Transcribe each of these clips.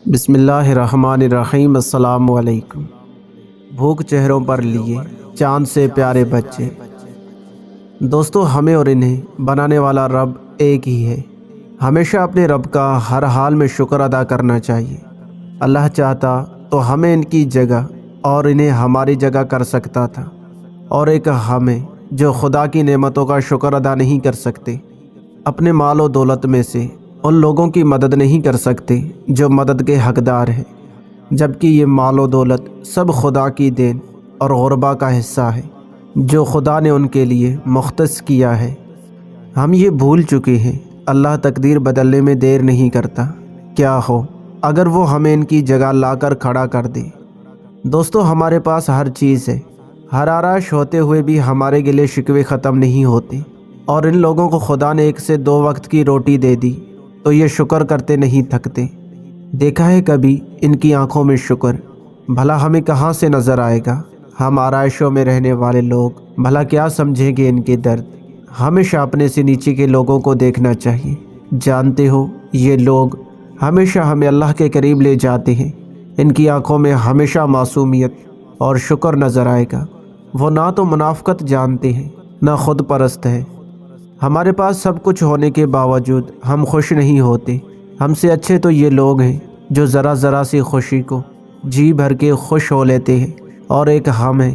بسم اللہ الرحمن الرحیم۔ السلام علیکم۔ بھوک چہروں پر لیے چاند سے پیارے بچے۔ دوستو، ہمیں اور انہیں بنانے والا رب ایک ہی ہے۔ ہمیشہ اپنے رب کا ہر حال میں شکر ادا کرنا چاہیے۔ اللہ چاہتا تو ہمیں ان کی جگہ اور انہیں ہماری جگہ کر سکتا تھا، اور ایک ہمیں جو خدا کی نعمتوں کا شکر ادا نہیں کر سکتے، اپنے مال و دولت میں سے ان لوگوں کی مدد نہیں کر سکتے جو مدد کے حقدار ہیں، جبکہ یہ مال و دولت سب خدا کی دین اور غربا کا حصہ ہے جو خدا نے ان کے لیے مختص کیا ہے۔ ہم یہ بھول چکے ہیں، اللہ تقدیر بدلنے میں دیر نہیں کرتا۔ کیا ہو اگر وہ ہمیں ان کی جگہ لا کر کھڑا کر دے۔ دوستو، ہمارے پاس ہر چیز ہے، ہر آرائش ہوتے ہوئے بھی ہمارے گلے شکوے ختم نہیں ہوتے، اور ان لوگوں کو خدا نے 1 سے 2 وقت کی روٹی دے دی تو یہ شکر کرتے نہیں تھکتے۔ دیکھا ہے کبھی ان کی آنکھوں میں شکر؟ بھلا ہمیں کہاں سے نظر آئے گا؟ ہم آرائشوں میں رہنے والے لوگ بھلا کیا سمجھیں گے ان کے درد؟ ہمیشہ اپنے سے نیچے کے لوگوں کو دیکھنا چاہیے۔ جانتے ہو، یہ لوگ ہمیشہ ہمیں اللہ کے قریب لے جاتے ہیں۔ ان کی آنکھوں میں ہمیشہ معصومیت اور شکر نظر آئے گا۔ وہ نہ تو منافقت جانتے ہیں، نہ خود پرست ہے۔ ہمارے پاس سب کچھ ہونے کے باوجود ہم خوش نہیں ہوتے۔ ہم سے اچھے تو یہ لوگ ہیں جو ذرا ذرا سی خوشی کو جی بھر کے خوش ہو لیتے ہیں، اور ایک ہم ہے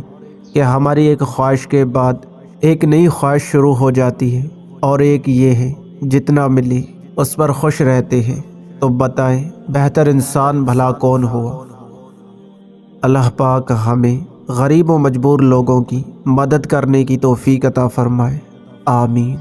کہ ہماری ایک خواہش کے بعد ایک نئی خواہش شروع ہو جاتی ہے، اور ایک یہ ہے جتنا ملی اس پر خوش رہتے ہیں۔ تو بتائیں بہتر انسان بھلا کون ہوا؟ اللہ پاک ہمیں غریب و مجبور لوگوں کی مدد کرنے کی توفیق عطا فرمائے۔ آمین۔